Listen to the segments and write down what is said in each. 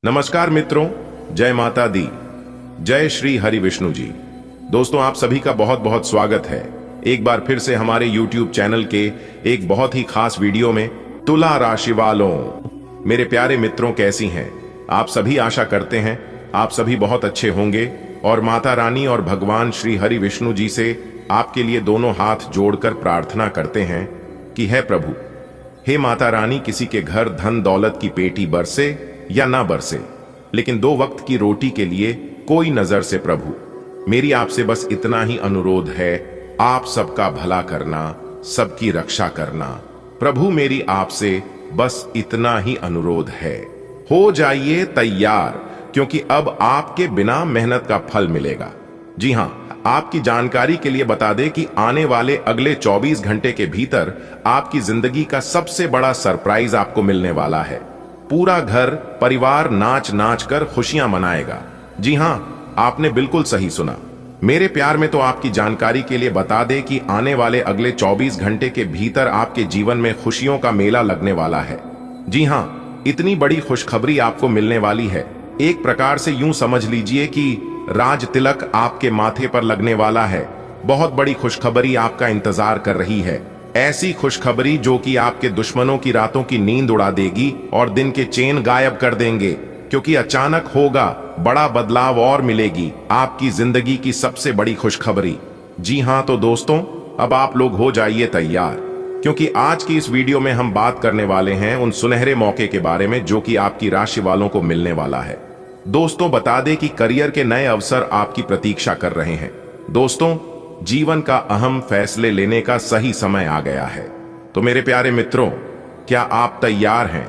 नमस्कार मित्रों, जय माता दी, जय श्री हरि विष्णु जी। दोस्तों, आप सभी का बहुत बहुत स्वागत है एक बार फिर से हमारे YouTube चैनल के एक बहुत ही खास वीडियो में। तुला राशि वालों, मेरे प्यारे मित्रों, कैसी हैं आप सभी? आशा करते हैं आप सभी बहुत अच्छे होंगे और माता रानी और भगवान श्री हरि विष्णु जी से आपके लिए दोनों हाथ जोड़कर प्रार्थना करते हैं कि हे प्रभु, हे माता रानी, किसी के घर धन दौलत की पेटी बरसे या ना बरसे, लेकिन 2 वक्त की रोटी के लिए कोई नजर से प्रभु, मेरी आपसे बस इतना ही अनुरोध है, आप सबका भला करना, सबकी रक्षा करना। प्रभु, मेरी आपसे बस इतना ही अनुरोध है। हो जाइए तैयार, क्योंकि अब आपके बिना मेहनत का फल मिलेगा। जी हां, आपकी जानकारी के लिए बता दें कि आने वाले अगले 24 घंटे के भीतर आपकी जिंदगी का सबसे बड़ा सरप्राइज आपको मिलने वाला है। पूरा घर परिवार नाच नाच कर खुशियां मनाएगा। जी हां, आपने बिल्कुल सही सुना। मेरे प्यार में तो आपकी जानकारी के लिए बता दें कि आने वाले अगले 24 घंटे के भीतर आपके जीवन में खुशियों का मेला लगने वाला है। जी हां, इतनी बड़ी खुशखबरी आपको मिलने वाली है, एक प्रकार से यूं समझ लीजिए कि राज तिलक आपके माथे पर लगने वाला है। बहुत बड़ी खुशखबरी आपका इंतजार कर रही है, ऐसी खुशखबरी जो कि आपके दुश्मनों की रातों की नींद उड़ा देगी और दिन के चैन गायब कर देंगे, क्योंकि अचानक होगा, बड़ा बदलाव और मिलेगी आपकी जिंदगी की सबसे बड़ी खुशखबरी। जी हां, तो दोस्तों, अब आप लोग हो जाइए तैयार, क्योंकि आज की इस वीडियो में हम बात करने वाले हैं उन सुनहरे मौके के बारे में जो कि आपकी राशि वालों को मिलने वाला है। दोस्तों, बता दें कि करियर के नए अवसर आपकी प्रतीक्षा कर रहे हैं। दोस्तों, जीवन का अहम फैसले लेने का सही समय आ गया है। तो मेरे प्यारे मित्रों, क्या आप तैयार हैं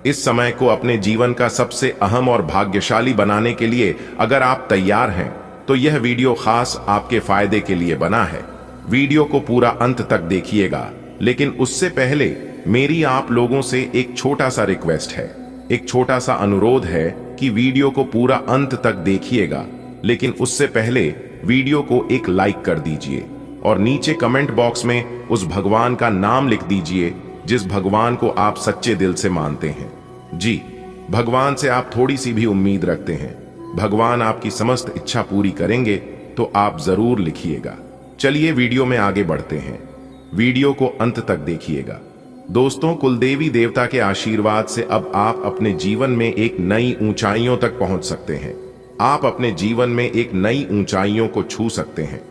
इस समय को अपने जीवन का सबसे अहम और भाग्यशाली बनाने के लिए? अगर आप तैयार हैं तो यह वीडियो खास आपके फायदे के लिए बना है। वीडियो को पूरा अंत तक देखिएगा, लेकिन उससे पहले मेरी आप लोगों से एक छोटा सा रिक्वेस्ट है, एक छोटा सा अनुरोध है कि वीडियो को पूरा अंत तक देखिएगा, लेकिन उससे पहले वीडियो को एक लाइक कर दीजिए और नीचे कमेंट बॉक्स में उस भगवान का नाम लिख दीजिए जिस भगवान को आप सच्चे दिल से मानते हैं। जी, भगवान से आप थोड़ी सी भी उम्मीद रखते हैं, भगवान आपकी समस्त इच्छा पूरी करेंगे, तो आप जरूर लिखिएगा। चलिए वीडियो में आगे बढ़ते हैं, वीडियो को अंत तक देखिएगा। दोस्तों, कुलदेवी देवता के आशीर्वाद से अब आप अपने जीवन में एक नई ऊंचाइयों तक पहुंच सकते हैं। आप अपने जीवन में एक नई ऊंचाइयों को छू सकते हैं।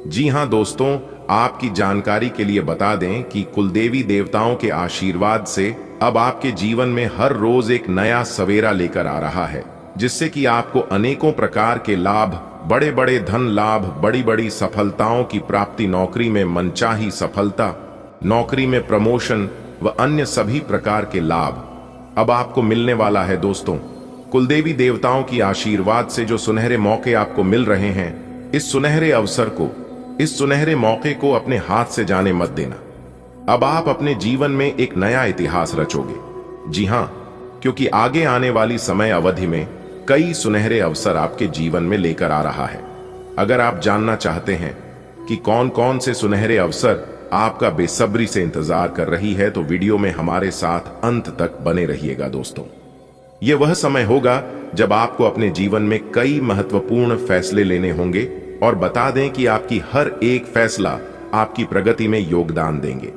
जी हां दोस्तों, आपकी जानकारी के लिए बता दें कि कुलदेवी देवताओं के आशीर्वाद से अब आपके जीवन में हर रोज एक नया सवेरा लेकर आ रहा है, जिससे कि आपको अनेकों प्रकार के लाभ, बड़े बड़े धन लाभ, बड़ी बड़ी सफलताओं की प्राप्ति, नौकरी में मनचाही सफलता, नौकरी में प्रमोशन व अन्य सभी प्रकार के लाभ अब आपको मिलने वाला है। दोस्तों, कुलदेवी देवताओं की आशीर्वाद से जो सुनहरे मौके आपको मिल रहे हैं, इस सुनहरे अवसर को, इस सुनहरे मौके को अपने हाथ से जाने मत देना। अब आप अपने जीवन में एक नया इतिहास रचोगे। जी हां, क्योंकि आगे आने वाली समय अवधि में कई सुनहरे अवसर आपके जीवन में लेकर आ रहा है। अगर आप जानना चाहते हैं कि कौन कौन से सुनहरे अवसर आपका बेसब्री से इंतजार कर रही है, तो वीडियो में हमारे साथ अंत तक बने रहिएगा। दोस्तों, यह वह समय होगा जब आपको अपने जीवन में कई महत्वपूर्ण फैसले लेने होंगे और बता दें कि आपकी हर एक फैसला आपकी प्रगति में योगदान देंगे।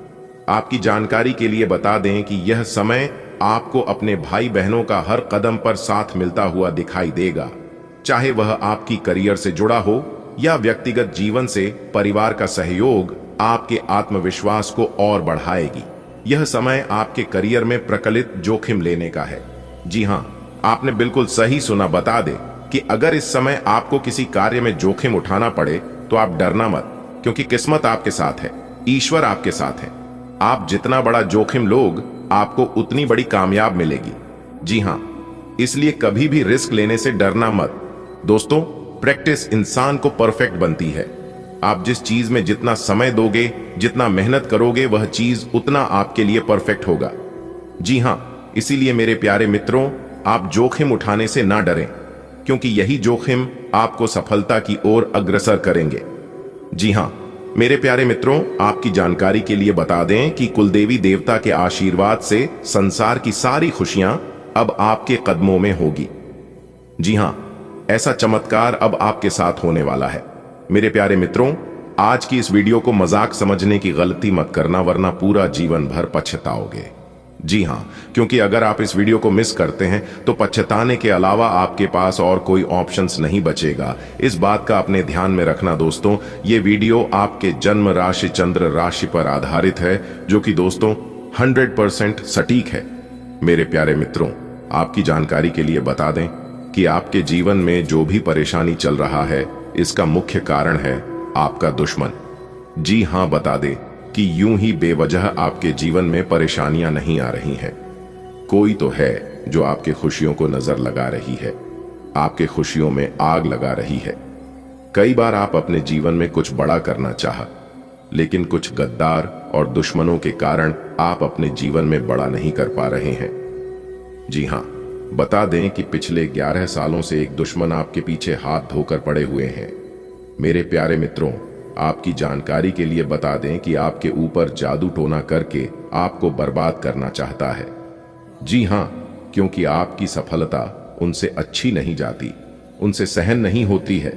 आपकी जानकारी के लिए बता दें कि यह समय आपको अपने भाई बहनों का हर कदम पर साथ मिलता हुआ दिखाई देगा, चाहे वह आपकी करियर से जुड़ा हो या व्यक्तिगत जीवन से। परिवार का सहयोग आपके आत्मविश्वास को और बढ़ाएगी। यह समय आपके करियर में प्रकलित जोखिम लेने का है। जी हां, आपने बिल्कुल सही सुना। बता दें कि अगर इस समय आपको किसी कार्य में जोखिम उठाना पड़े तो आप डरना मत, क्योंकि किस्मत आपके साथ है, ईश्वर आपके साथ है। आप जितना बड़ा जोखिम लोग, आपको उतनी बड़ी कामयाब मिलेगी। जी हां, इसलिए कभी भी रिस्क लेने से डरना मत। दोस्तों, प्रैक्टिस इंसान को परफेक्ट बनती है। आप जिस चीज में जितना समय दोगे, जितना मेहनत करोगे, वह चीज उतना आपके लिए परफेक्ट होगा। जी हां, इसीलिए मेरे प्यारे मित्रों, आप जोखिम उठाने से ना डरें, क्योंकि यही जोखिम आपको सफलता की ओर अग्रसर करेंगे। जी हां, मेरे प्यारे मित्रों, आपकी जानकारी के लिए बता दें कि कुलदेवी देवता के आशीर्वाद से संसार की सारी खुशियां अब आपके कदमों में होगी। जी हां, ऐसा चमत्कार अब आपके साथ होने वाला है। मेरे प्यारे मित्रों, आज की इस वीडियो को मजाक समझने की गलती मत करना, वरना पूरा जीवन भर पछताओगे। जी हां, क्योंकि अगर आप इस वीडियो को मिस करते हैं तो पछताने के अलावा आपके पास और कोई ऑप्शंस नहीं बचेगा। इस बात का अपने ध्यान में रखना दोस्तों। ये वीडियो आपके जन्म राशि चंद्र राशि पर आधारित है, जो कि दोस्तों 100% सटीक है। मेरे प्यारे मित्रों, आपकी जानकारी के लिए बता दें कि आपके जीवन में जो भी परेशानी चल रहा है, इसका मुख्य कारण है आपका दुश्मन। जी हां, बता दें कि यूं ही बेवजह आपके जीवन में परेशानियां नहीं आ रही हैं। कोई तो है जो आपके खुशियों को नजर लगा रही है, आपके खुशियों में आग लगा रही है। कई बार आप अपने जीवन में कुछ बड़ा करना चाहा, लेकिन कुछ गद्दार और दुश्मनों के कारण आप अपने जीवन में बड़ा नहीं कर पा रहे हैं। जी हां, बता दें कि पिछले 11 सालों से एक दुश्मन आपके पीछे हाथ धोकर पड़े हुए हैं। मेरे प्यारे मित्रों, आपकी जानकारी के लिए बता दें कि आपके ऊपर जादू टोना करके आपको बर्बाद करना चाहता है। जी हां, क्योंकि आपकी सफलता उनसे अच्छी नहीं जाती, उनसे सहन नहीं होती है,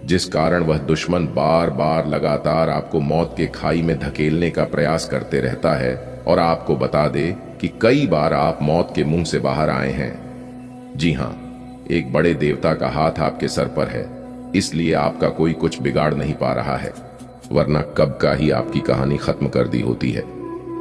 जिस कारण वह दुश्मन बार बार लगातार आपको मौत के खाई में धकेलने का प्रयास करते रहता है। और आपको बता दे कि कई बार आप मौत के मुंह से बाहर आए हैं। जी हां, एक बड़े देवता का हाथ आपके सर पर है, इसलिए आपका कोई कुछ बिगाड़ नहीं पा रहा है, वरना कब का ही आपकी कहानी खत्म कर दी होती है।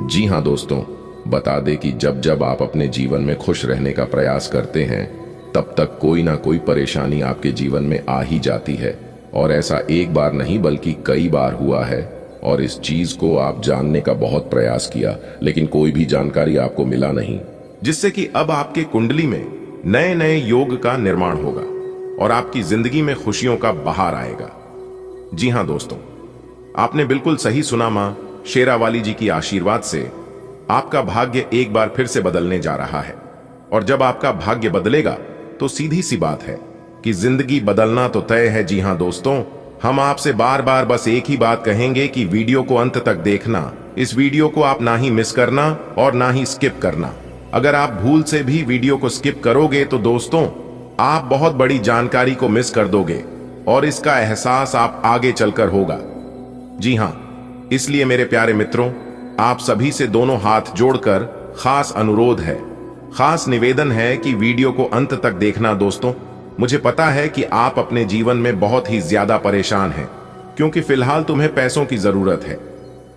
जी हां दोस्तों, बता दे कि जब जब आप अपने जीवन में खुश रहने का प्रयास करते हैं, तब तक कोई ना कोई परेशानी आपके जीवन में आ ही जाती है। और ऐसा एक बार नहीं बल्कि कई बार हुआ है। और इस चीज को आप जानने का बहुत प्रयास किया, लेकिन कोई भी जानकारी आपको मिला नहीं, जिससे कि अब आपके कुंडली में नए नए योग का निर्माण होगा और आपकी जिंदगी में खुशियों का बहार आएगा। जी हां दोस्तों, आपने बिल्कुल सही सुना। मां शेरावाली जी की आशीर्वाद से आपका भाग्य एक बार फिर से बदलने जा रहा है। और जब आपका भाग्य बदलेगा तो सीधी सी बात है कि जिंदगी बदलना तो तय है। जी हां दोस्तों, हम आपसे बार बार बस एक ही बात कहेंगे कि वीडियो को अंत तक देखना। इस वीडियो को आप ना ही मिस करना और ना ही स्किप करना। अगर आप भूल से भी वीडियो को स्किप करोगे तो दोस्तों, आप बहुत बड़ी जानकारी को मिस कर दोगे और इसका एहसास आप आगे चलकर होगा। जी हां, इसलिए मेरे प्यारे मित्रों, आप सभी से दोनों हाथ जोड़कर खास अनुरोध है, खास निवेदन है कि वीडियो को अंत तक देखना दोस्तों। मुझे पता है कि आप अपने जीवन में बहुत ही ज्यादा परेशान हैं, क्योंकि फिलहाल तुम्हें पैसों की जरूरत है।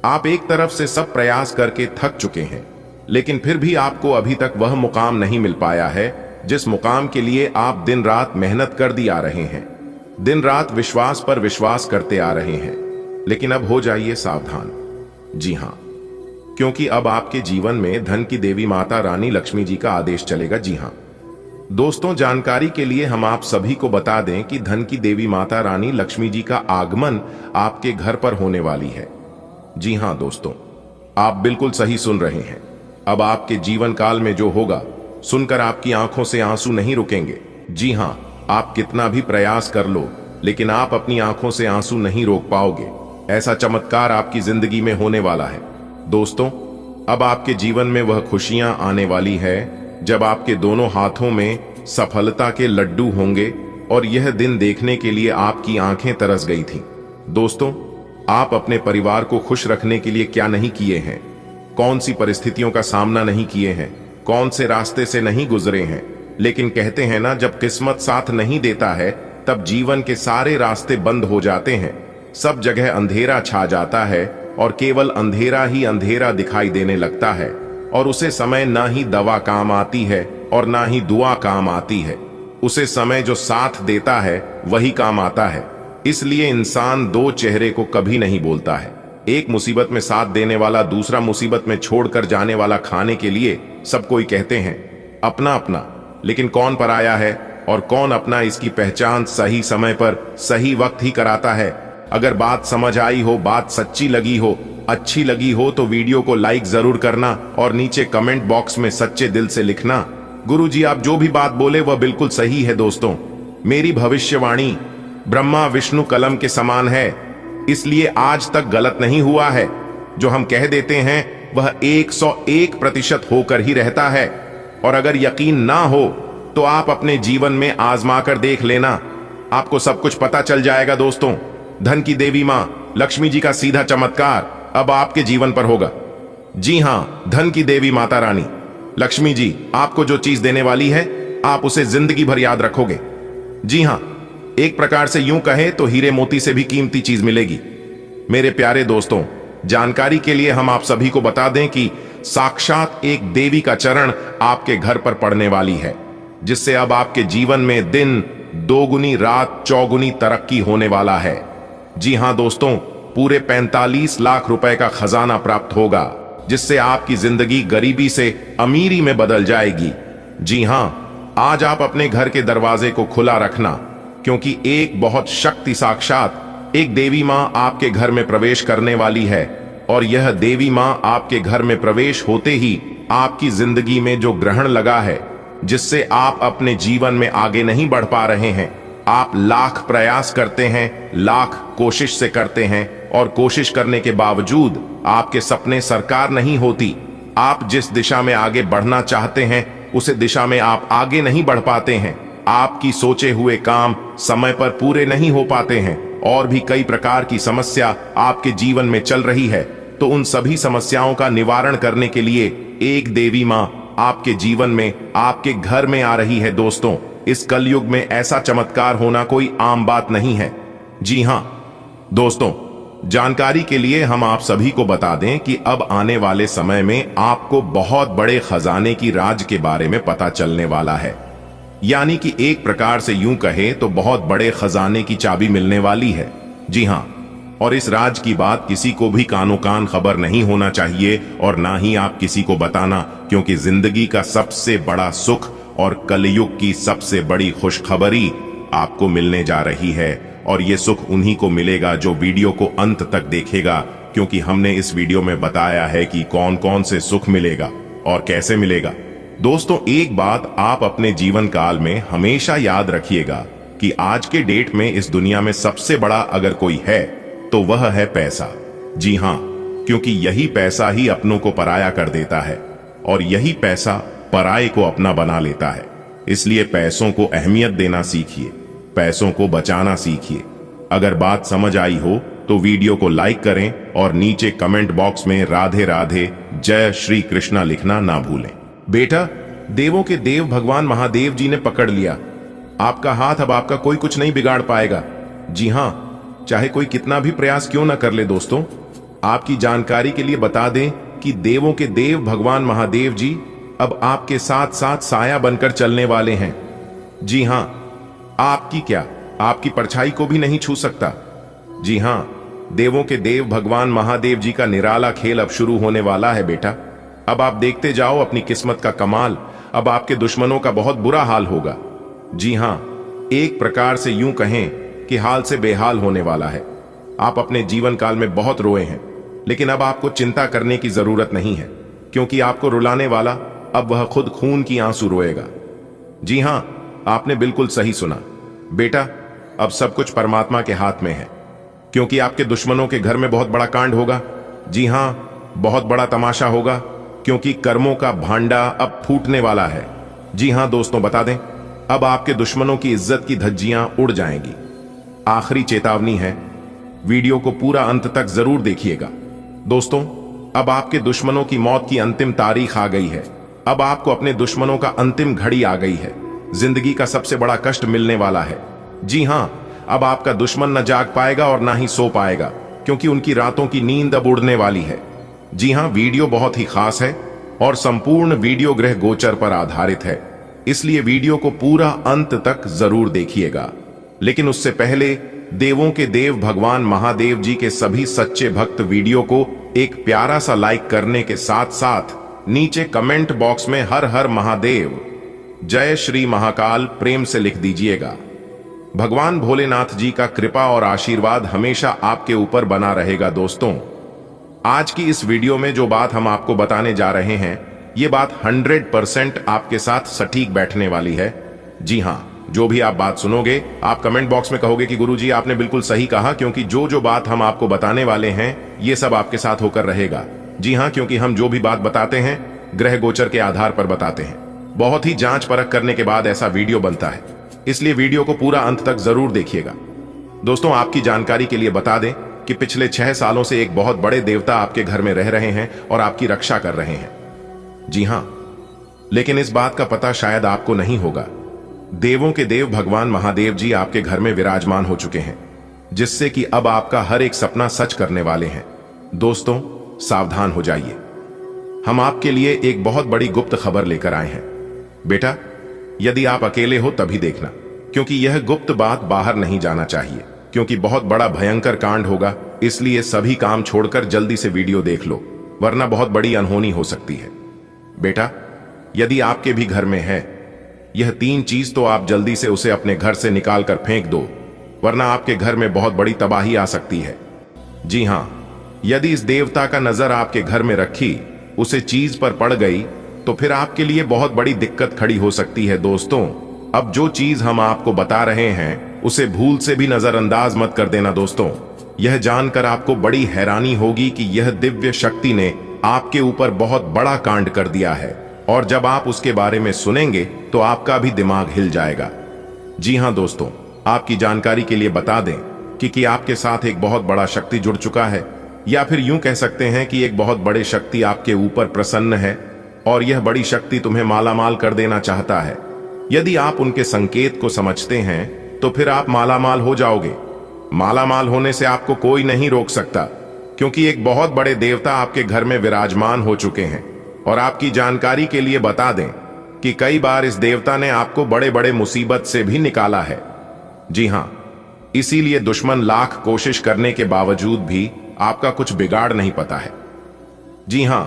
आप एक तरफ से सब प्रयास करके थक चुके हैं, लेकिन फिर भी आपको अभी तक वह मुकाम नहीं मिल पाया है जिस मुकाम के लिए आप दिन रात मेहनत कर दी आ रहे हैं, दिन रात विश्वास पर विश्वास करते आ रहे हैं। लेकिन अब हो जाइए सावधान। जी हां, क्योंकि अब आपके जीवन में धन की देवी माता रानी लक्ष्मी जी का आदेश चलेगा। जी हां दोस्तों, जानकारी के लिए हम आप सभी को बता दें कि धन की देवी माता रानी लक्ष्मी जी का आगमन आपके घर पर होने वाली है। जी हां दोस्तों, आप बिल्कुल सही सुन रहे हैं। अब आपके जीवन काल में जो होगा, सुनकर आपकी आंखों से आंसू नहीं रुकेंगे। जी हां, आप कितना भी प्रयास कर लो, लेकिन आप अपनी आंखों से आंसू नहीं रोक पाओगे। ऐसा चमत्कार आपकी जिंदगी में होने वाला है दोस्तों। अब आपके जीवन में वह खुशियां आने वाली है जब आपके दोनों हाथों में सफलता के लड्डू होंगे। और यह दिन देखने के लिए आपकी आंखें तरस गई थीं। दोस्तों, आप अपने परिवार को खुश रखने के लिए क्या नहीं किए हैं, कौन सी परिस्थितियों का सामना नहीं किए हैं, कौन से रास्ते से नहीं गुजरे हैं। लेकिन कहते हैं ना, जब किस्मत साथ नहीं देता है तब जीवन के सारे रास्ते बंद हो जाते हैं, सब जगह अंधेरा छा जाता है और केवल अंधेरा ही अंधेरा दिखाई देने लगता है। और उसे समय ना ही दवा काम आती है और ना ही दुआ काम आती है। उसे समय जो साथ देता है वही काम आता है। इसलिए इंसान दो चेहरे को कभी नहीं बोलता है। एक मुसीबत में साथ देने वाला, दूसरा मुसीबत में छोड़कर जाने वाला। खाने के लिए सब कोई कहते हैं अपना अपना, लेकिन कौन पराया है और कौन अपना, इसकी पहचान सही समय पर सही वक्त ही कराता है। अगर बात समझ आई हो, बात सच्ची लगी हो, अच्छी लगी हो तो वीडियो को लाइक जरूर करना और नीचे कमेंट बॉक्स में सच्चे दिल से लिखना, गुरुजी आप जो भी बात बोले वह बिल्कुल सही है। दोस्तों, मेरी भविष्यवाणी ब्रह्मा विष्णु कलम के समान है, इसलिए आज तक गलत नहीं हुआ है। जो हम कह देते हैं वह 101% होकर ही रहता है। और अगर यकीन ना हो तो आप अपने जीवन में आजमा कर देख लेना, आपको सब कुछ पता चल जाएगा दोस्तों। धन की देवी मां लक्ष्मी जी का सीधा चमत्कार अब आपके जीवन पर होगा। जी हां, धन की देवी माता रानी लक्ष्मी जी आपको जो चीज देने वाली है, आप उसे जिंदगी भर याद रखोगे। जी हां, एक प्रकार से यूं कहें तो हीरे मोती से भी कीमती चीज मिलेगी। मेरे प्यारे दोस्तों, जानकारी के लिए हम आप सभी को बता दें कि साक्षात एक देवी का चरण आपके घर पर पड़ने वाली है, जिससे अब आपके जीवन में दिन दोगुनी रात चौगुनी तरक्की होने वाला है। जी हां दोस्तों, पूरे 45 लाख रुपए का खजाना प्राप्त होगा, जिससे आपकी जिंदगी गरीबी से अमीरी में बदल जाएगी। जी हां, आज आप अपने घर के दरवाजे को खुला रखना, क्योंकि एक बहुत शक्ति साक्षात एक देवी मां आपके घर में प्रवेश करने वाली है। और यह देवी मां आपके घर में प्रवेश होते ही आपकी जिंदगी में जो ग्रहण लगा है, जिससे आप अपने जीवन में आगे नहीं बढ़ पा रहे हैं, आप लाख प्रयास करते हैं, लाख कोशिश से करते हैं, और कोशिश करने के बावजूद आपके सपने साकार नहीं होती। आप जिस दिशा में आगे बढ़ना चाहते हैं, उस दिशा में आप आगे नहीं बढ़ पाते हैं। आपकी सोचे हुए काम समय पर पूरे नहीं हो पाते हैं, और भी कई प्रकार की समस्या आपके जीवन में चल रही है। तो उन सभी समस्याओं का निवारण करने के लिए एक देवी मां आपके जीवन में, आपके घर में आ रही है। दोस्तों, इस कलयुग में ऐसा चमत्कार होना कोई आम बात नहीं है। जी हां दोस्तों, जानकारी के लिए हम आप सभी को बता दें कि अब आने वाले समय में आपको बहुत बड़े खजाने की राज के बारे में पता चलने वाला है। यानी कि एक प्रकार से यूं कहे तो बहुत बड़े खजाने की चाबी मिलने वाली है। जी हां, और इस राज की बात किसी को भी कानो कान खबर नहीं होना चाहिए, और ना ही आप किसी को बताना, क्योंकि जिंदगी का सबसे बड़ा सुख और कलयुग की सबसे बड़ी खुशखबरी आपको मिलने जा रही है। और ये सुख उन्हीं को मिलेगा जो वीडियो को अंत तक देखेगा, क्योंकि हमने इस वीडियो में बताया है कि कौन कौन से सुख मिलेगा और कैसे मिलेगा। दोस्तों, एक बात आप अपने जीवन काल में हमेशा याद रखिएगा कि आज के डेट में इस दुनिया में सबसे बड़ा अगर कोई है तो वह है पैसा। जी हां, क्योंकि यही पैसा ही अपनों को पराया कर देता है, और यही पैसा पराये को अपना बना लेता है। इसलिए पैसों को अहमियत देना सीखिए, पैसों को बचाना सीखिए। अगर बात समझ आई हो तो वीडियो को लाइक करें, और नीचे कमेंट बॉक्स में राधे राधे जय श्री कृष्णा लिखना ना भूलें। बेटा, देवों के देव भगवान महादेव जी ने पकड़ लिया आपका हाथ, अब आपका कोई कुछ नहीं बिगाड़ पाएगा। जी हां, चाहे कोई कितना भी प्रयास क्यों ना कर ले। दोस्तों, आपकी जानकारी के लिए बता दें कि देवों के देव भगवान महादेव जी अब आपके साथ साथ साया बनकर चलने वाले हैं। जी हां, आपकी क्या, आपकी परछाई को भी नहीं छू सकता। जी हां, देवों के देव भगवान महादेव जी का निराला खेल अब शुरू होने वाला है बेटा। अब आप देखते जाओ अपनी किस्मत का कमाल। अब आपके दुश्मनों का बहुत बुरा हाल होगा। जी हां, एक प्रकार से यूं कहें कि हाल से बेहाल होने वाला है। आप अपने जीवन काल में बहुत रोए हैं, लेकिन अब आपको चिंता करने की जरूरत नहीं है, क्योंकि आपको रुलाने वाला अब वह खुद खून की आंसू रोएगा। जी हां, आपने बिल्कुल सही सुना बेटा। अब सब कुछ परमात्मा के हाथ में है, क्योंकि आपके दुश्मनों के घर में बहुत बड़ा कांड होगा। जी हां, बहुत बड़ा तमाशा होगा, क्योंकि कर्मों का भांडा अब फूटने वाला है। जी हां दोस्तों, बता दें, अब आपके दुश्मनों की इज्जत की धज्जियां उड़ जाएंगी। आखिरी चेतावनी है, वीडियो को पूरा अंत तक जरूर देखिएगा। दोस्तों, अब आपके दुश्मनों की मौत की अंतिम तारीख आ गई है। अब आपको अपने दुश्मनों का अंतिम घड़ी आ गई है। जिंदगी का सबसे बड़ा कष्ट मिलने वाला है। जी हां, अब आपका दुश्मन न जाग पाएगा और ना ही सो पाएगा, क्योंकि उनकी रातों की नींद अब उड़ने वाली है। जी हां, वीडियो बहुत ही खास है और संपूर्ण वीडियो ग्रह गोचर पर आधारित है, इसलिए वीडियो को पूरा अंत तक जरूर देखिएगा। लेकिन उससे पहले देवों के देव भगवान महादेव जी के सभी सच्चे भक्त वीडियो को एक प्यारा सा लाइक करने के साथ साथ नीचे कमेंट बॉक्स में हर हर महादेव जय श्री महाकाल प्रेम से लिख दीजिएगा। भगवान भोलेनाथ जी का कृपा और आशीर्वाद हमेशा आपके ऊपर बना रहेगा। दोस्तों, आज की इस वीडियो में जो बात हम आपको बताने जा रहे हैं, ये बात 100% आपके साथ सटीक बैठने वाली है। जी हां, जो भी आप बात सुनोगे, आप कमेंट बॉक्स में कहोगे कि गुरुजी आपने बिल्कुल सही कहा, क्योंकि जो जो बात हम आपको बताने वाले हैं, ये सब आपके साथ होकर रहेगा। जी हां, क्योंकि हम जो भी बात बताते हैं ग्रह गोचर के आधार पर बताते हैं। बहुत ही जांच परख करने के बाद ऐसा वीडियो बनता है, इसलिए वीडियो को पूरा अंत तक जरूर देखिएगा। दोस्तों, आपकी जानकारी के लिए बता दें कि पिछले 6 सालों से एक बहुत बड़े देवता आपके घर में रह रहे हैं और आपकी रक्षा कर रहे हैं। जी हां, लेकिन इस बात का पता शायद आपको नहीं होगा। देवों के देव भगवान महादेव जी आपके घर में विराजमान हो चुके हैं, जिससे कि अब आपका हर एक सपना सच करने वाले हैं। दोस्तों, सावधान हो जाइए। हम आपके लिए एक बहुत बड़ी गुप्त खबर लेकर आए हैं। बेटा, यदि आप अकेले हो तभी देखना, क्योंकि यह गुप्त बात बाहर नहीं जाना चाहिए, क्योंकि बहुत बड़ा भयंकर कांड होगा। इसलिए सभी काम छोड़कर जल्दी से वीडियो देख लो, वरना बहुत बड़ी अनहोनी हो सकती है। बेटा, यदि आपके भी घर में है यह 3 चीज, तो आप जल्दी से उसे अपने घर से निकाल कर फेंक दो, वरना आपके घर में बहुत बड़ी तबाही आ सकती है। जी हां, यदि इस देवता का नजर आपके घर में रखी उसे चीज पर पड़ गई तो फिर आपके लिए बहुत बड़ी दिक्कत खड़ी हो सकती है। दोस्तों, अब जो चीज हम आपको बता रहे हैं उसे भूल से भी नजरअंदाज मत कर देना। दोस्तों, यह जानकर आपको बड़ी हैरानी होगी कि यह दिव्य शक्ति ने आपके ऊपर बहुत बड़ा कांड कर दिया है, और जब आप उसके बारे में सुनेंगे तो आपका भी दिमाग हिल जाएगा। जी हां दोस्तों, आपकी जानकारी के लिए बता दें कि आपके साथ एक बहुत बड़ा शक्ति जुड़ चुका है, या फिर यूं कह सकते हैं कि एक बहुत बड़ी शक्ति आपके ऊपर प्रसन्न है, और यह बड़ी शक्ति तुम्हें मालामाल कर देना चाहता है। यदि आप उनके संकेत को समझते हैं तो फिर आप मालामाल हो जाओगे। मालामाल होने से आपको कोई नहीं रोक सकता, क्योंकि एक बहुत बड़े देवता आपके घर में विराजमान हो चुके हैं। और आपकी जानकारी के लिए बता दें कि कई बार इस देवता ने आपको बड़े बड़े मुसीबत से भी निकाला है। जी हां, इसीलिए दुश्मन लाख कोशिश करने के बावजूद भी आपका कुछ बिगाड़ नहीं पाता है। जी हां,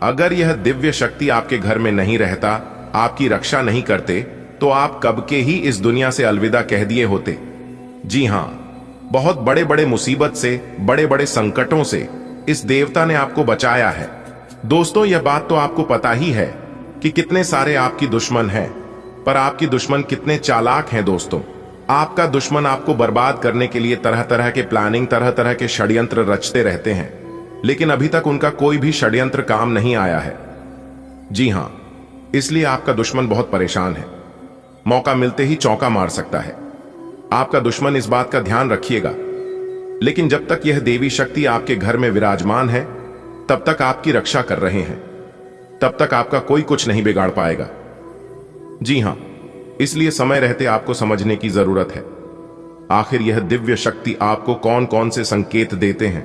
अगर यह दिव्य शक्ति आपके घर में नहीं रहता, आपकी रक्षा नहीं करते, तो आप कब के ही इस दुनिया से अलविदा कह दिए होते। जी हां, बहुत बड़े बड़े मुसीबत से, बड़े बड़े संकटों से इस देवता ने आपको बचाया है। दोस्तों, यह बात तो आपको पता ही है कि कितने सारे आपकी दुश्मन हैं, पर आपकी दुश्मन कितने चालाक हैं। दोस्तों, आपका दुश्मन आपको बर्बाद करने के लिए तरह तरह के प्लानिंग, तरह तरह के षड्यंत्र रचते रहते हैं, लेकिन अभी तक उनका कोई भी षड्यंत्र काम नहीं आया है। जी हां, इसलिए आपका दुश्मन बहुत परेशान है, मौका मिलते ही चौका मार सकता है। आपका दुश्मन इस बात का ध्यान रखिएगा। लेकिन जब तक यह देवी शक्ति आपके घर में विराजमान है, तब तक आपकी रक्षा कर रहे हैं, तब तक आपका कोई कुछ नहीं बिगाड़ पाएगा। जी हां, इसलिए समय रहते आपको समझने की जरूरत है, आखिर यह दिव्य शक्ति आपको कौन कौन से संकेत देते हैं,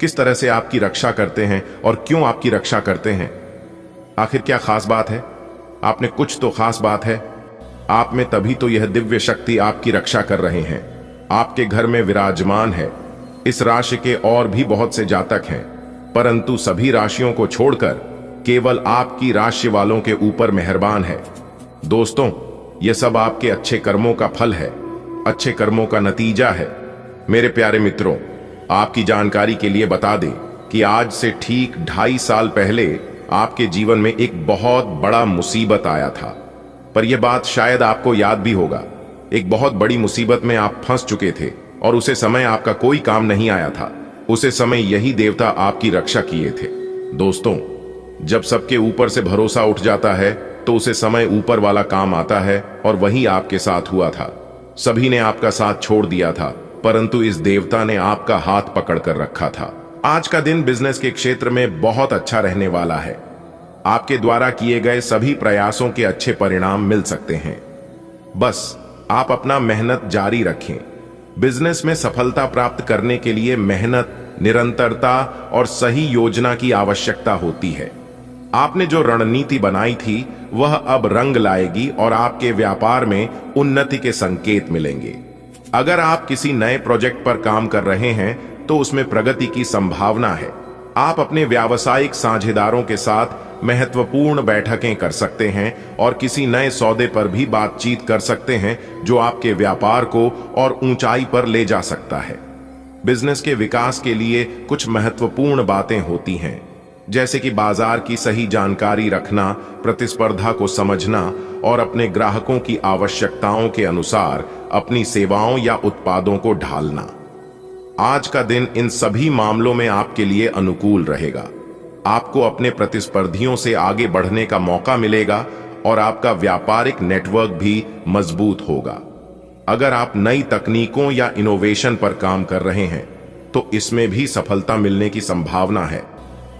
किस तरह से आपकी रक्षा करते हैं और क्यों आपकी रक्षा करते हैं। आखिर क्या खास बात है? आपने कुछ तो खास बात है आप में, तभी तो यह दिव्य शक्ति आपकी रक्षा कर रहे हैं, आपके घर में विराजमान है। इस राशि के और भी बहुत से जातक हैं, परंतु सभी राशियों को छोड़कर केवल आपकी राशि वालों के ऊपर मेहरबान है। दोस्तों, यह सब आपके अच्छे कर्मों का फल है, अच्छे कर्मों का नतीजा है। मेरे प्यारे मित्रों, आपकी जानकारी के लिए बता दें कि आज से ठीक 2.5 साल पहले आपके जीवन में एक बहुत बड़ा मुसीबत आया था, पर यह बात शायद आपको याद भी होगा। एक बहुत बड़ी मुसीबत में आप फंस चुके थे और उसे समय आपका कोई काम नहीं आया था। उसे समय यही देवता आपकी रक्षा किए थे। दोस्तों, जब सबके ऊपर से भरोसा उठ जाता है तो उसे समय ऊपर वाला काम आता है, और वही आपके साथ हुआ था। सभी ने आपका साथ छोड़ दिया था, परंतु इस देवता ने आपका हाथ पकड़ कर रखा था। आज का दिन बिजनेस के क्षेत्र में बहुत अच्छा रहने वाला है। आपके द्वारा किए गए सभी प्रयासों के अच्छे परिणाम मिल सकते हैं। बस आप अपना मेहनत जारी रखें। बिजनेस में सफलता प्राप्त करने के लिए मेहनत, निरंतरता और सही योजना की आवश्यकता होती है। आपने जो रणनीति बनाई थी वह अब रंग लाएगी और आपके व्यापार में उन्नति के संकेत मिलेंगे। अगर आप किसी नए प्रोजेक्ट पर काम कर रहे हैं तो उसमें प्रगति की संभावना है। आप अपने व्यावसायिक साझेदारों के साथ महत्वपूर्ण बैठकें कर सकते हैं और किसी नए सौदे पर भी बातचीत कर सकते हैं जो आपके व्यापार को और ऊंचाई पर ले जा सकता है। बिजनेस के विकास के लिए कुछ महत्वपूर्ण बातें होती हैं, जैसे कि बाजार की सही जानकारी रखना, प्रतिस्पर्धा को समझना और अपने ग्राहकों की आवश्यकताओं के अनुसार अपनी सेवाओं या उत्पादों को ढालना। आज का दिन इन सभी मामलों में आपके लिए अनुकूल रहेगा। आपको अपने प्रतिस्पर्धियों से आगे बढ़ने का मौका मिलेगा और आपका व्यापारिक नेटवर्क भी मजबूत होगा। अगर आप नई तकनीकों या इनोवेशन पर काम कर रहे हैं तो इसमें भी सफलता मिलने की संभावना है।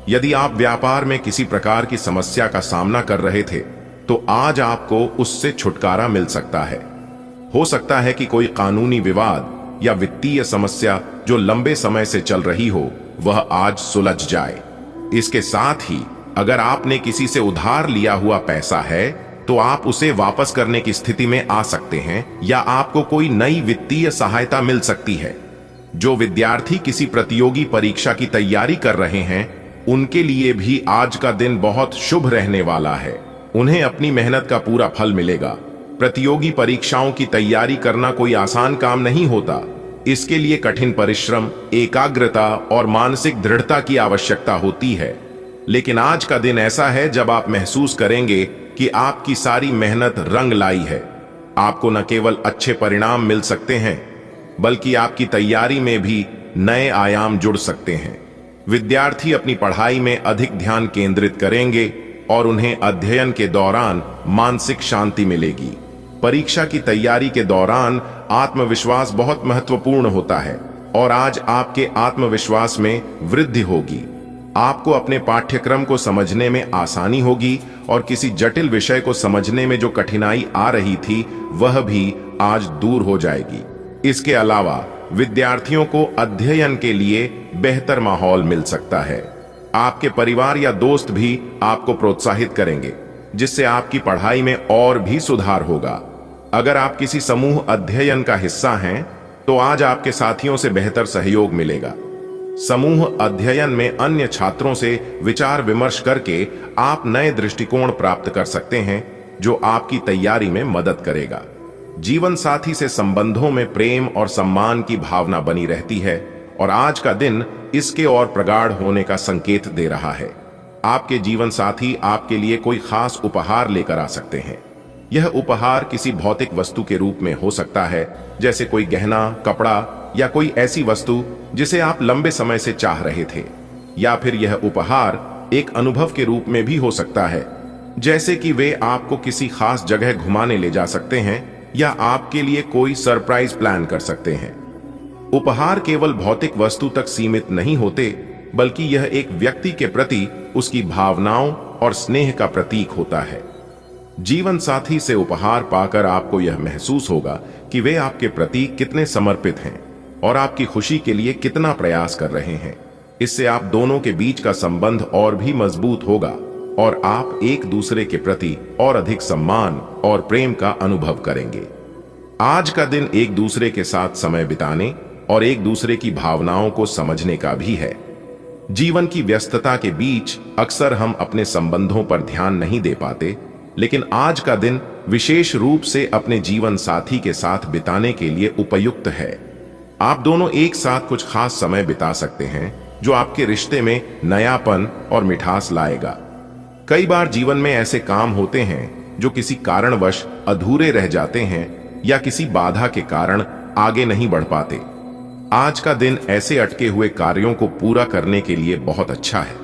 यदि आप व्यापार में किसी प्रकार की समस्या का सामना कर रहे थे तो आज आपको उससे छुटकारा मिल सकता है। हो सकता है कि कोई कानूनी विवाद या वित्तीय समस्या जो लंबे समय से चल रही हो वह आज सुलझ जाए। इसके साथ ही अगर आपने किसी से उधार लिया हुआ पैसा है तो आप उसे वापस करने की स्थिति में आ सकते हैं या आपको कोई नई वित्तीय सहायता मिल सकती है। जो विद्यार्थी किसी प्रतियोगी परीक्षा की तैयारी कर रहे हैं उनके लिए भी आज का दिन बहुत शुभ रहने वाला है। उन्हें अपनी मेहनत का पूरा फल मिलेगा। प्रतियोगी परीक्षाओं की तैयारी करना कोई आसान काम नहीं होता। इसके लिए कठिन परिश्रम, एकाग्रता और मानसिक दृढ़ता की आवश्यकता होती है। लेकिन आज का दिन ऐसा है जब आप महसूस करेंगे कि आपकी सारी मेहनत रंग लाई है। आपको न केवल अच्छे परिणाम मिल सकते हैं बल्कि आपकी तैयारी में भी नए आयाम जुड़ सकते हैं। विद्यार्थी अपनी पढ़ाई में अधिक ध्यान केंद्रित करेंगे और उन्हें अध्ययन के दौरान मानसिक शांति मिलेगी। परीक्षा की तैयारी के दौरान आत्मविश्वास बहुत महत्वपूर्ण होता है और आज आपके आत्मविश्वास में वृद्धि होगी। आपको अपने पाठ्यक्रम को समझने में आसानी होगी और किसी जटिल विषय को समझने में जो कठिनाई आ रही थी वह भी आज दूर हो जाएगी। इसके अलावा विद्यार्थियों को अध्ययन के लिए बेहतर माहौल मिल सकता है। आपके परिवार या दोस्त भी आपको प्रोत्साहित करेंगे जिससे आपकी पढ़ाई में और भी सुधार होगा। अगर आप किसी समूह अध्ययन का हिस्सा हैं तो आज आपके साथियों से बेहतर सहयोग मिलेगा। समूह अध्ययन में अन्य छात्रों से विचार विमर्श करके आप नए दृष्टिकोण प्राप्त कर सकते हैं जो आपकी तैयारी में मदद करेगा। जीवन साथी से संबंधों में प्रेम और सम्मान की भावना बनी रहती है और आज का दिन इसके और प्रगाढ़ होने का संकेत दे रहा है। आपके जीवन साथी आपके लिए कोई खास उपहार लेकर आ सकते हैं। यह उपहार किसी भौतिक वस्तु के रूप में हो सकता है जैसे कोई गहना, कपड़ा या कोई ऐसी वस्तु जिसे आप लंबे समय से चाह रहे थे। या फिर यह उपहार एक अनुभव के रूप में भी हो सकता है जैसे कि वे आपको किसी खास जगह घुमाने ले जा सकते हैं या आपके लिए कोई सरप्राइज प्लान कर सकते हैं। उपहार केवल भौतिक वस्तु तक सीमित नहीं होते बल्कि यह एक व्यक्ति के प्रति उसकी भावनाओं और स्नेह का प्रतीक होता है। जीवन साथी से उपहार पाकर आपको यह महसूस होगा कि वे आपके प्रति कितने समर्पित हैं और आपकी खुशी के लिए कितना प्रयास कर रहे हैं। इससे आप दोनों के बीच का संबंध और भी मजबूत होगा और आप एक दूसरे के प्रति और अधिक सम्मान और प्रेम का अनुभव करेंगे। आज का दिन एक दूसरे के साथ समय बिताने और एक दूसरे की भावनाओं को समझने का भी है। जीवन की व्यस्तता के बीच अक्सर हम अपने संबंधों पर ध्यान नहीं दे पाते, लेकिन आज का दिन विशेष रूप से अपने जीवन साथी के साथ बिताने के लिए उपयुक्त है। आप दोनों एक साथ कुछ खास समय बिता सकते हैं जो आपके रिश्ते में नयापन और मिठास लाएगा। कई बार जीवन में ऐसे काम होते हैं जो किसी कारणवश अधूरे रह जाते हैं या किसी बाधा के कारण आगे नहीं बढ़ पाते। आज का दिन ऐसे अटके हुए कार्यों को पूरा करने के लिए बहुत अच्छा है।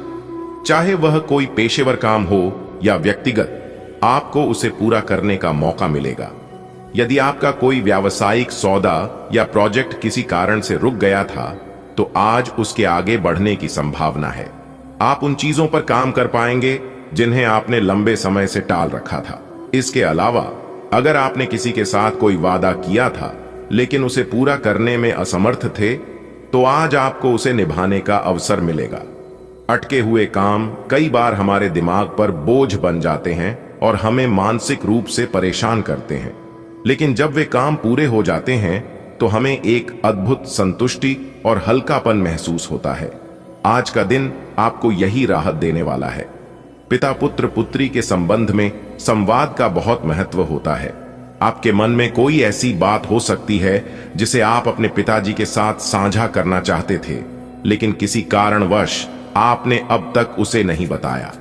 चाहे वह कोई पेशेवर काम हो या व्यक्तिगत, आपको उसे पूरा करने का मौका मिलेगा। यदि आपका कोई व्यावसायिक सौदा या प्रोजेक्ट किसी कारण से रुक गया था तो आज उसके आगे बढ़ने की संभावना है। आप उन चीजों पर काम कर पाएंगे जिन्हें आपने लंबे समय से टाल रखा था। इसके अलावा अगर आपने किसी के साथ कोई वादा किया था लेकिन उसे पूरा करने में असमर्थ थे तो आज आपको उसे निभाने का अवसर मिलेगा। अटके हुए काम कई बार हमारे दिमाग पर बोझ बन जाते हैं और हमें मानसिक रूप से परेशान करते हैं, लेकिन जब वे काम पूरे हो जाते हैं तो हमें एक अद्भुत संतुष्टि और हल्कापन महसूस होता है। आज का दिन आपको यही राहत देने वाला है। पिता पुत्र पुत्री के संबंध में संवाद का बहुत महत्व होता है। आपके मन में कोई ऐसी बात हो सकती है जिसे आप अपने पिताजी के साथ साझा करना चाहते थे, लेकिन किसी कारणवश आपने अब तक उसे नहीं बताया।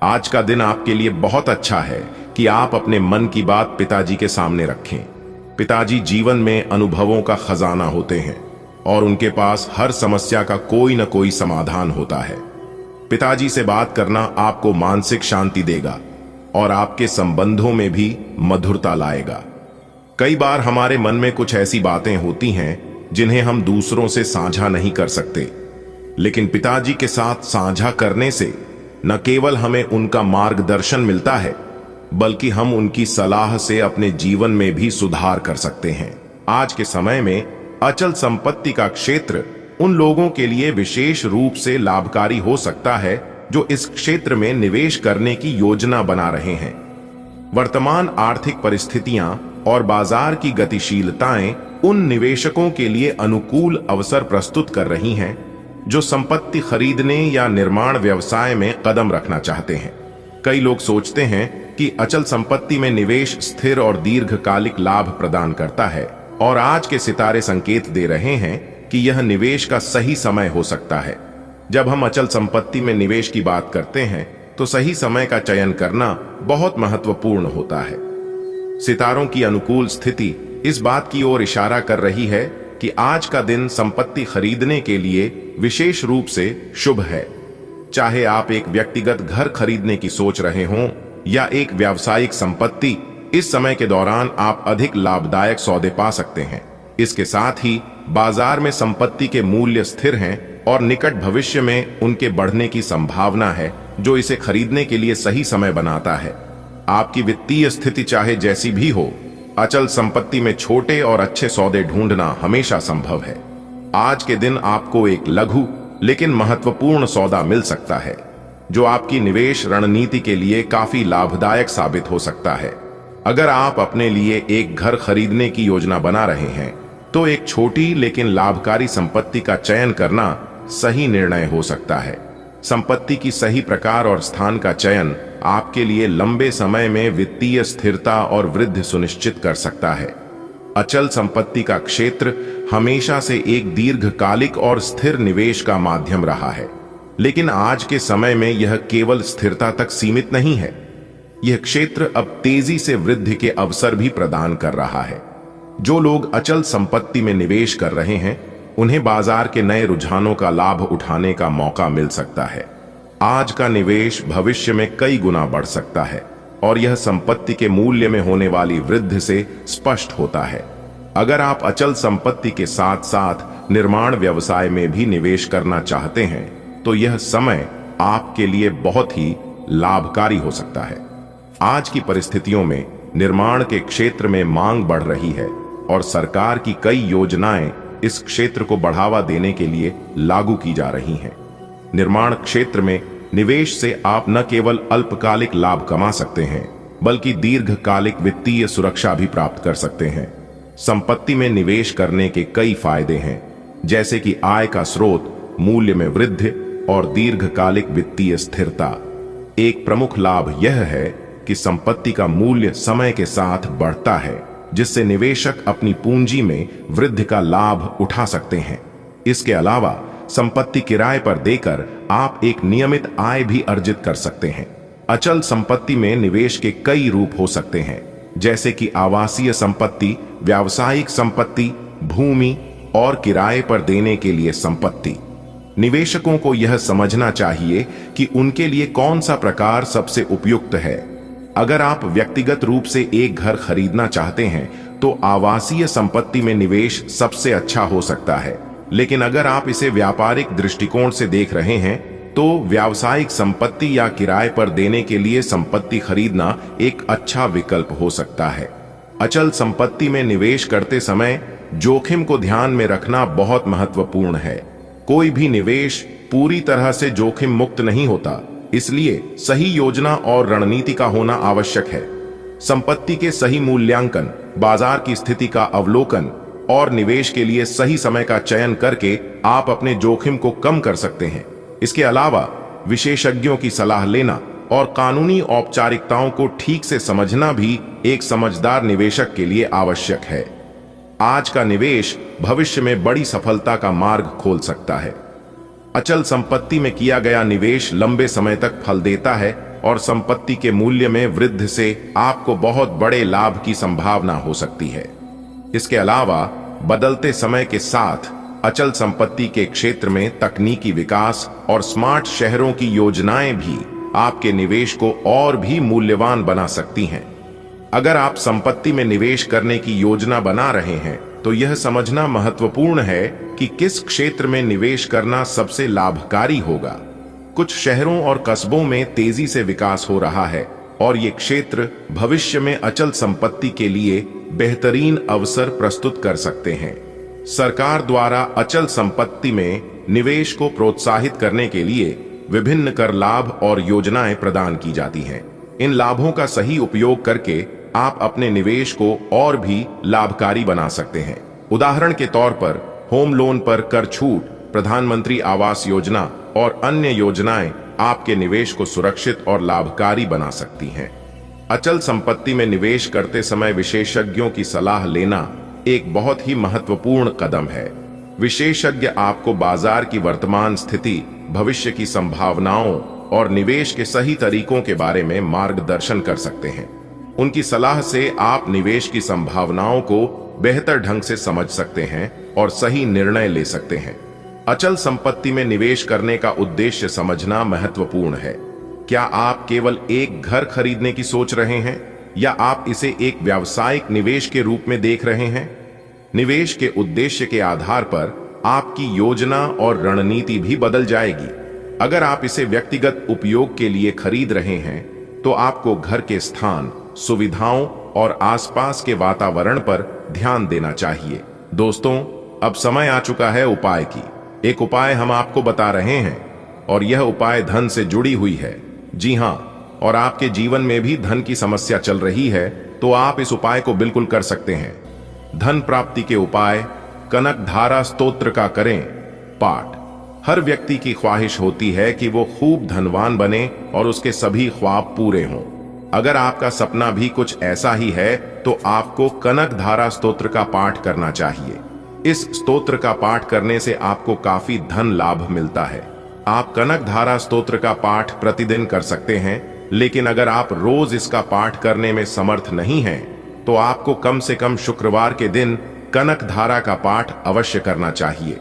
आज का दिन आपके लिए बहुत अच्छा है कि आप अपने मन की बात पिताजी के सामने रखें। पिताजी जीवन में अनुभवों का खजाना होते हैं और उनके पास हर समस्या का कोई न कोई समाधान होता है। पिताजी से बात करना आपको मानसिक शांति देगा। और आपके संबंधों में भी मधुरता लाएगा। कई बार हमारे मन में कुछ ऐसी बातें होती हैं जिन्हें हम दूसरों से साझा नहीं कर सकते, लेकिन पिताजी के साथ साझा करने से न केवल हमें उनका मार्गदर्शन मिलता है, बल्कि हम उनकी सलाह से अपने जीवन में भी सुधार कर सकते हैं। आज के समय में अचल संपत्ति का क्षेत्र उन लोगों के लिए विशेष रूप से लाभकारी हो सकता है जो इस क्षेत्र में निवेश करने की योजना बना रहे हैं। वर्तमान आर्थिक परिस्थितियां और बाजार की गतिशीलताएं उन निवेशकों के लिए अनुकूल अवसर प्रस्तुत कर रही हैं जो संपत्ति खरीदने या निर्माण व्यवसाय में कदम रखना चाहते हैं। कई लोग सोचते हैं कि अचल संपत्ति में निवेश स्थिर और दीर्घकालिक लाभ प्रदान करता है, और आज के सितारे संकेत दे रहे हैं कि यह निवेश का सही समय हो सकता है। जब हम अचल संपत्ति में निवेश की बात करते हैं तो सही समय का चयन करना बहुत महत्वपूर्ण होता है। सितारों की अनुकूल स्थिति इस बात की ओर इशारा कर रही है कि आज का दिन संपत्ति खरीदने के लिए विशेष रूप से शुभ है। चाहे आप एक व्यक्तिगत घर खरीदने की सोच रहे हों या एक व्यावसायिक संपत्ति, इस समय के दौरान आप अधिक लाभदायक सौदे पा सकते हैं। इसके साथ ही बाजार में संपत्ति के मूल्य स्थिर हैं और निकट भविष्य में उनके बढ़ने की संभावना है, जो इसे खरीदने के लिए सही समय बनाता है। आपकी वित्तीय स्थिति चाहे जैसी भी हो, अचल संपत्ति में छोटे और अच्छे सौदे ढूंढना हमेशा संभव है। आज के दिन आपको एक लघु लेकिन महत्वपूर्ण सौदा मिल सकता है जो आपकी निवेश रणनीति के लिए काफी लाभदायक साबित हो सकता है। अगर आप अपने लिए एक घर खरीदने की योजना बना रहे हैं तो एक छोटी लेकिन लाभकारी संपत्ति का चयन करना सही निर्णय हो सकता है। संपत्ति की सही प्रकार और स्थान का चयन आपके लिए लंबे समय में वित्तीय स्थिरता और वृद्धि सुनिश्चित कर सकता है। अचल संपत्ति का क्षेत्र हमेशा से एक दीर्घकालिक और स्थिर निवेश का माध्यम रहा है, लेकिन आज के समय में यह केवल स्थिरता तक सीमित नहीं है। यह क्षेत्र अब तेजी से वृद्धि के अवसर भी प्रदान कर रहा है। जो लोग अचल संपत्ति में निवेश कर रहे हैं, उन्हें बाजार के नए रुझानों का लाभ उठाने का मौका मिल सकता है। आज का निवेश भविष्य में कई गुना बढ़ सकता है और यह संपत्ति के मूल्य में होने वाली वृद्धि से स्पष्ट होता है। अगर आप अचल संपत्ति के साथ साथ निर्माण व्यवसाय में भी निवेश करना चाहते हैं तो यह समय आपके लिए बहुत ही लाभकारी हो सकता है। आज की परिस्थितियों में निर्माण के क्षेत्र में मांग बढ़ रही है और सरकार की कई योजनाएं इस क्षेत्र को बढ़ावा देने के लिए लागू की जा रही हैं। निर्माण क्षेत्र में निवेश से आप न केवल अल्पकालिक लाभ कमा सकते हैं, बल्कि दीर्घकालिक वित्तीय सुरक्षा भी प्राप्त कर सकते हैं। संपत्ति में निवेश करने के कई फायदे हैं, जैसे कि आय का स्रोत, मूल्य में वृद्धि और दीर्घकालिक वित्तीय स्थिरता। एक प्रमुख लाभ यह है कि संपत्ति का मूल्य समय के साथ बढ़ता है, जिससे निवेशक अपनी पूंजी में वृद्धि का लाभ उठा सकते हैं। इसके अलावा संपत्ति किराए पर देकर आप एक नियमित आय भी अर्जित कर सकते हैं। अचल संपत्ति में निवेश के कई रूप हो सकते हैं, जैसे कि आवासीय संपत्ति, व्यावसायिक संपत्ति, भूमि और किराए पर देने के लिए संपत्ति। निवेशकों को यह समझना चाहिए कि उनके लिए कौन सा प्रकार सबसे उपयुक्त है। अगर आप व्यक्तिगत रूप से एक घर खरीदना चाहते हैं तो आवासीय संपत्ति में निवेश सबसे अच्छा हो सकता है, लेकिन अगर आप इसे व्यापारिक दृष्टिकोण से देख रहे हैं तो व्यावसायिक संपत्ति या किराए पर देने के लिए संपत्ति खरीदना एक अच्छा विकल्प हो सकता है। अचल संपत्ति में निवेश करते समय जोखिम को ध्यान में रखना बहुत महत्वपूर्ण है। कोई भी निवेश पूरी तरह से जोखिम मुक्त नहीं होता, इसलिए सही योजना और रणनीति का होना आवश्यक है। संपत्ति के सही मूल्यांकन, बाजार की स्थिति का अवलोकन और निवेश के लिए सही समय का चयन करके आप अपने जोखिम को कम कर सकते हैं। इसके अलावा विशेषज्ञों की सलाह लेना और कानूनी औपचारिकताओं को ठीक से समझना भी एक समझदार निवेशक के लिए आवश्यक है। आज का निवेश भविष्य में बड़ी सफलता का मार्ग खोल सकता है। अचल संपत्ति में किया गया निवेश लंबे समय तक फल देता है और संपत्ति के मूल्य में वृद्धि से आपको बहुत बड़े लाभ की संभावना हो सकती है। इसके अलावा बदलते समय के साथ अचल संपत्ति के क्षेत्र में तकनीकी विकास और स्मार्ट शहरों की योजनाएं भी आपके निवेश को और भी मूल्यवान बना सकती हैं। अगर आप संपत्ति में निवेश करने की योजना बना रहे हैं तो यह समझना महत्वपूर्ण है कि किस क्षेत्र में निवेश करना सबसे लाभकारी होगा। कुछ शहरों और कस्बों में तेजी से विकास हो रहा है और ये क्षेत्र भविष्य में अचल संपत्ति के लिए बेहतरीन अवसर प्रस्तुत कर सकते हैं। सरकार द्वारा अचल संपत्ति में निवेश को प्रोत्साहित करने के लिए विभिन्न कर लाभ और योजनाएं प्रदान की जाती हैं। इन लाभों का सही उपयोग करके आप अपने निवेश को और भी लाभकारी बना सकते हैं। उदाहरण के तौर पर होम लोन पर कर छूट, प्रधानमंत्री आवास योजना और अन्य योजनाएं आपके निवेश को सुरक्षित और लाभकारी बना सकती हैं। अचल संपत्ति में निवेश करते समय विशेषज्ञों की सलाह लेना एक बहुत ही महत्वपूर्ण कदम है। विशेषज्ञ आपको बाजार की वर्तमान स्थिति, भविष्य की संभावनाओं और निवेश के सही तरीकों के बारे में मार्गदर्शन कर सकते हैं। उनकी सलाह से आप निवेश की संभावनाओं को बेहतर ढंग से समझ सकते हैं और सही निर्णय ले सकते हैं। अचल संपत्ति में निवेश करने का उद्देश्य समझना महत्वपूर्ण है। क्या आप केवल एक घर खरीदने की सोच रहे हैं या आप इसे एक व्यावसायिक निवेश के रूप में देख रहे हैं? निवेश के उद्देश्य के आधार पर आपकी योजना और रणनीति भी बदल जाएगी। अगर आप इसे व्यक्तिगत उपयोग के लिए खरीद रहे हैं तो आपको घर के स्थान, सुविधाओं और आसपास के वातावरण पर ध्यान देना चाहिए। दोस्तों, अब समय आ चुका है उपाय की। एक उपाय हम आपको बता रहे हैं और यह उपाय धन से जुड़ी हुई है। जी हां, और आपके जीवन में भी धन की समस्या चल रही है तो आप इस उपाय को बिल्कुल कर सकते हैं। धन प्राप्ति के उपाय कनक धारा स्तोत्र का करें पाठ। हर व्यक्ति की ख्वाहिश होती है कि वो खूब धनवान बने और उसके सभी ख्वाब पूरे हों। अगर आपका सपना भी कुछ ऐसा ही है तो आपको कनक धारा स्तोत्र का पाठ करना चाहिए। इस स्तोत्र का पाठ करने से आपको काफी धन लाभ मिलता है। आप कनक धारा स्तोत्र का पाठ प्रतिदिन कर सकते हैं, लेकिन अगर आप रोज इसका पाठ करने में समर्थ नहीं हैं, तो आपको कम से कम शुक्रवार के दिन कनक धारा का पाठ अवश्य करना चाहिए।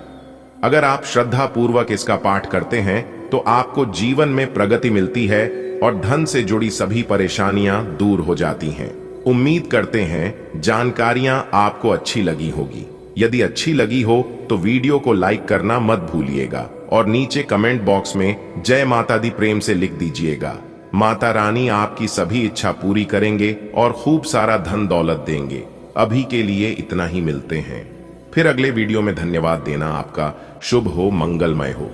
अगर आप श्रद्धा पूर्वक इसका पाठ करते हैं तो आपको जीवन में प्रगति मिलती है और धन से जुड़ी सभी परेशानियां दूर हो जाती हैं। उम्मीद करते हैं जानकारियां आपको अच्छी लगी होगी। यदि अच्छी लगी हो तो वीडियो को लाइक करना मत भूलिएगा और नीचे कमेंट बॉक्स में जय माता दी प्रेम से लिख दीजिएगा। माता रानी आपकी सभी इच्छा पूरी करेंगे और खूब सारा धन दौलत देंगे। अभी के लिए इतना ही, मिलते हैं फिर अगले वीडियो में। धन्यवाद देना। आपका शुभ हो, मंगलमय हो।